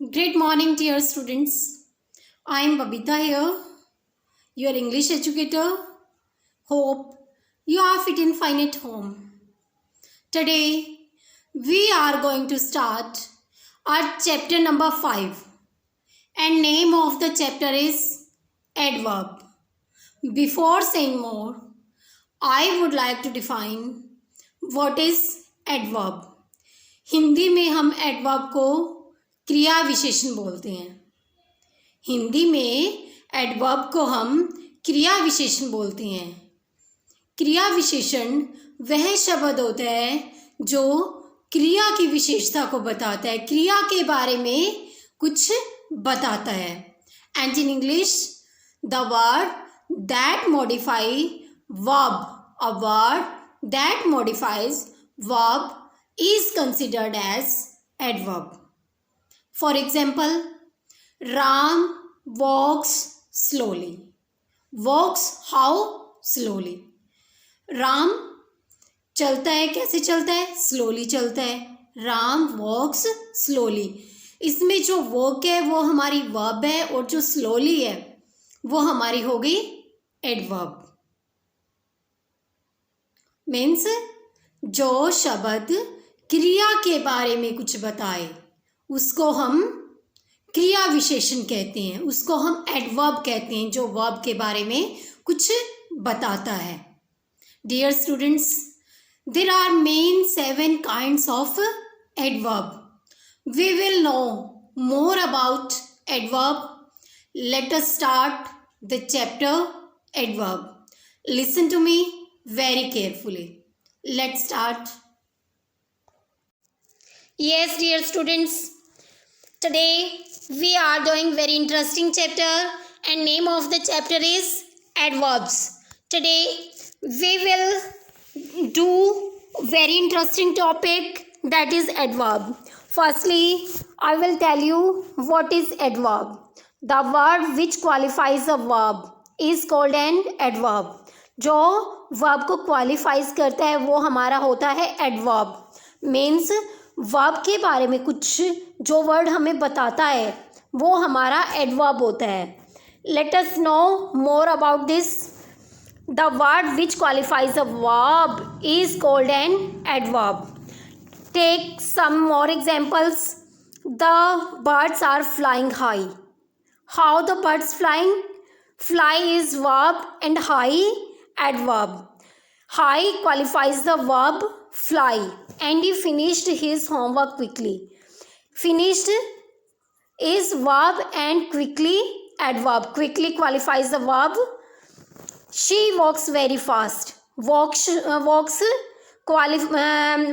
Great morning, dear students. I am Babita here, your English educator. Hope you are fit and fine at home. Today, we are going to start our chapter number 5, and name of the chapter is adverb. Before saying more, I would like to define what is adverb. Hindi में हम adverb को क्रिया विशेषण बोलते हैं। हिंदी में adverb को हम क्रिया विशेषण बोलते हैं। क्रिया विशेषण वह शब्द होता है जो क्रिया की विशेषता को बताता है, क्रिया के बारे में कुछ बताता है। And in English the word that modify verb, a word that modifies verb is considered as adverb. For example, Ram walks slowly. Walks how? Slowly. Ram चलता है, कैसे चलता है? स्लोली चलता है। राम वॉक्स स्लोली। इसमें जो वॉक है वो हमारी वर्ब है और जो स्लोली है वो हमारी हो गई एडवर्ब। मीन्स जो शब्द क्रिया के बारे में कुछ बताए उसको हम क्रिया विशेषण कहते हैं, उसको हम एडवर्ब कहते हैं, जो वर्ब के बारे में कुछ बताता है। Dear students, there are main 7 kinds of adverb. We will know more about adverb. Let us start the chapter adverb. Listen to me very carefully. Let's start. Yes, dear students, today we are doing very interesting chapter and name of the chapter is adverbs. Today we will do very interesting topic, that is adverb. Firstly, I will tell you what is adverb. The word which qualifies a verb is called an adverb. जो verb को qualifies करता है वो हमारा होता है adverb. Means verb के बारे में कुछ जो वर्ड हमें बताता है वो हमारा एडवर्ब होता है। Let us know more about this. The word which qualifies a verb is called an adverb. Take some more examples. The birds are flying high. How the birds flying? Fly is verb and high adverb. High qualifies the verb fly and he finished his homework quickly. Finished is verb and quickly adverb. Quickly qualifies the verb. She walks very fast. Walks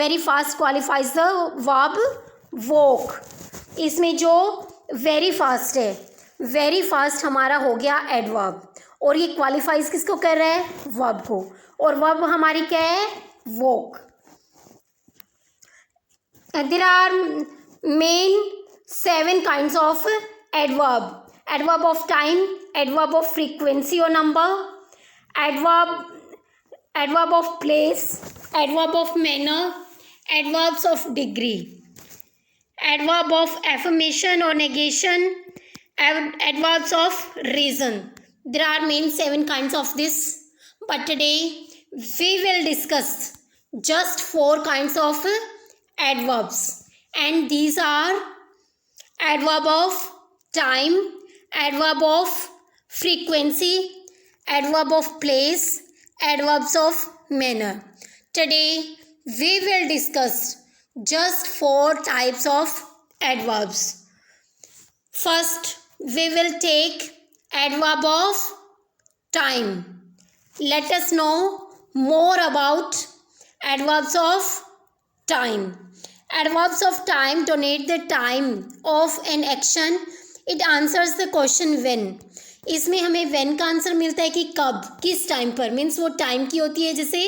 very fast qualifies the verb walk. इसमें जो very fast है, very fast हमारा हो गया adverb और ये qualifies किसको कर रहा है? verb को। और वर्ब हमारी क्या है? Walk. There are main 7 kinds of adverb. Adverb of time, adverb of frequency और number, adverb of place, adverb of manner, adverbs of degree, adverb of affirmation और negation, adverbs of reason. There are main 7 kinds of this. But today we will discuss just 4 kinds of adverbs, and these are adverb of time, adverb of frequency, adverb of place, adverbs of manner. Today we will discuss just 4 types of adverbs. First we will take adverb of time. Let us know more about adverbs of time. Adverbs of time denote the time of an action. It answers the question when. इसमें हमें when का answer मिलता है कि कब, किस time पर। Means वो टाइम की होती है, जैसे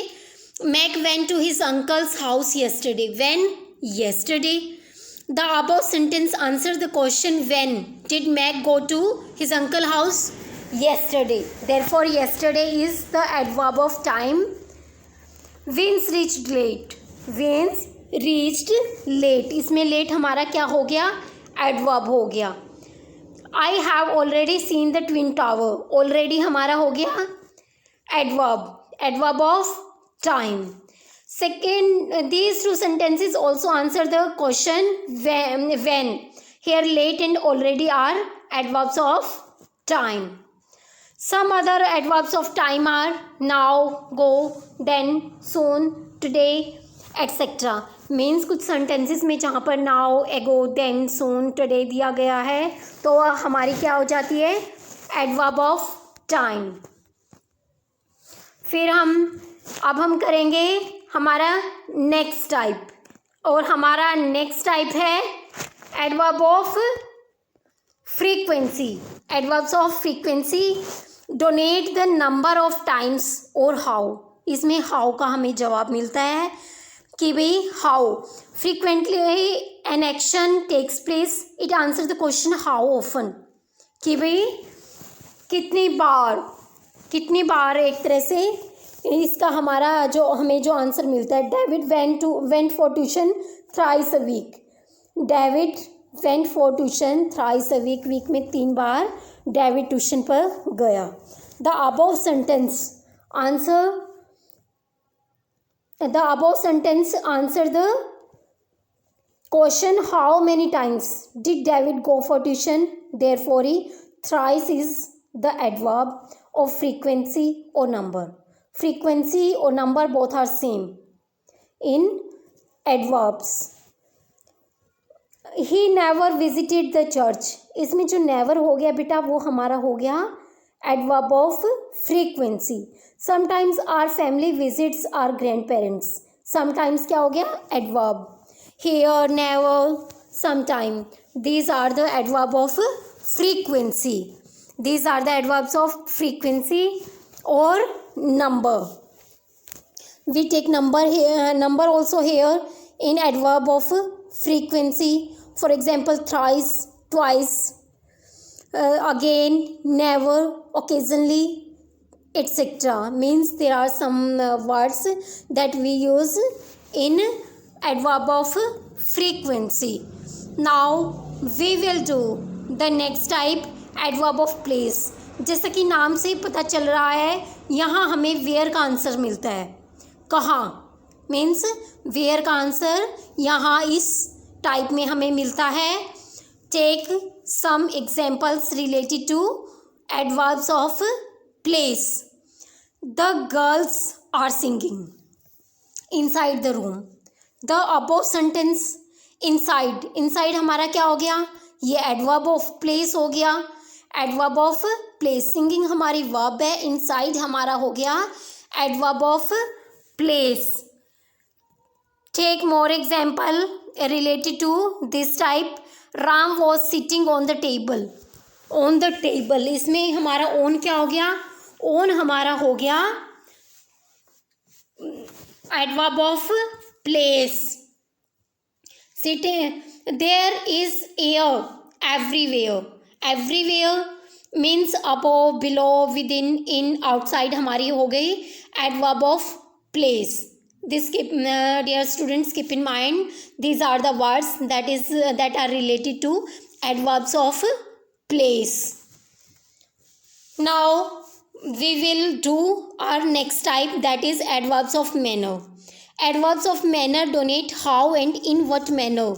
Mac went to his uncle's house yesterday. When? Yesterday. The above sentence answers the question when did Mac go to his uncle's house? Yesterday. Therefore yesterday is the adverb of time. Vince reached late. Vince reached late. इसमें late हमारा क्या हो गया? Adverb हो गया. I have already seen the twin tower. Already हमारा हो गया adverb. Adverb of time. Second, these two sentences also answer the question when. Here late and already are adverbs of time. Some other adverbs of time are now, go, then, soon, today, etc. Means कुछ sentences में जहाँ पर now, ago, then, soon, today दिया गया है तो हमारी क्या हो जाती है adverb of time. फिर अब हम करेंगे हमारा नेक्स्ट टाइप. और हमारा नेक्स्ट टाइप है adverb of frequency. Adverbs of frequency. Donate the number of times और हाउ. इसमें हाउ का हमें जवाब मिलता है कि भाई how frequently an action takes place. It answer the question how often. कि भाई कितनी बार एक तरह से इसका हमारा हमें जो आंसर मिलता है. David went for tuition thrice a week. David went for tuition thrice a week. Week में 3 बार डेविड ट्यूशन पर गया. The above sentence answer the question how many times did David go for tuition. Therefore he thrice is the adverb of frequency और number. Frequency or number both are same in adverbs. He never visited the church. इसमें जो never हो गया बेटा वो हमारा हो गया adverb of frequency. Sometimes our family visits our grandparents. Sometimes क्या हो गया adverb. Here, never, sometime. These are the adverb of frequency. These are the adverbs of frequency or number. We take number here, number also here in adverb of frequency. For example, thrice, twice, again, never, occasionally, etc. Means there are some words that we use in adverb of frequency. Now we will do the next type, adverb of place. जैसा कि नाम से पता चल रहा है यहाँ हमें वेयर का आंसर मिलता है. कहाँ मीन्स वेयर का आंसर यहाँ इस टाइप में हमें मिलता है. Take some examples related to adverbs of place. The girls are singing inside the room. The above sentence inside हमारा क्या हो गया ये एडवर्ब ऑफ प्लेस हो गया. Adverb of place. सिंगिंग हमारी वर्ब है. इनसाइड हमारा हो गया adverb of place. Take more example related to this type. Ram was sitting on the table. On the table इसमें हमारा ओन क्या हो गया. ओन हमारा हो गया adverb of place. Sitting there is air everywhere. Everywhere means above, below, within, outside हमारी हो गई adverb of place. This dear students keep in mind these are the words that are related to adverbs of place. Now we will do our next type, that is adverbs of manner. Adverbs of manner denote how and in what manner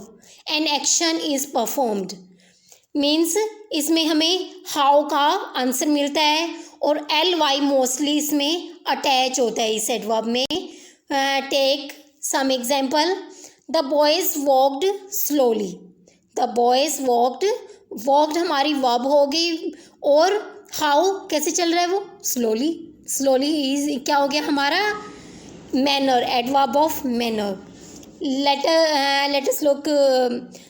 an action is performed. Means इसमें हमें how का answer मिलता है और ly mostly इसमें attach होता है इस एडवर्ब में. Take some example. The boys walked slowly. The boys walked हमारी वर्ब हो गई और हाउ कैसे चल रहा है वो स्लोली इज क्या हो गया हमारा manner. Adverb of manner. let us look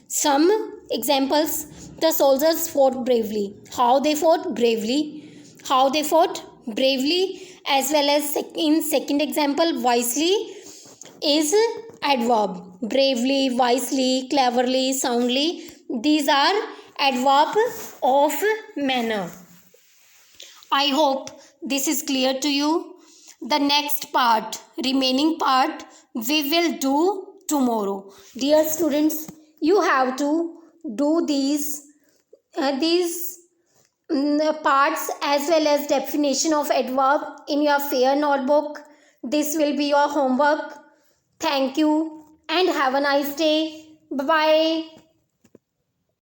some examples. The soldiers fought bravely. How they fought bravely. As well as in second example, wisely is adverb. Bravely, wisely, cleverly, soundly. These are adverb of manner. I hope this is clear to you. The next part, remaining part, we will do tomorrow. Dear students, you have to do these parts as well as definition of adverb in your fair notebook. This will be your homework. Thank you and have a nice day. Bye bye.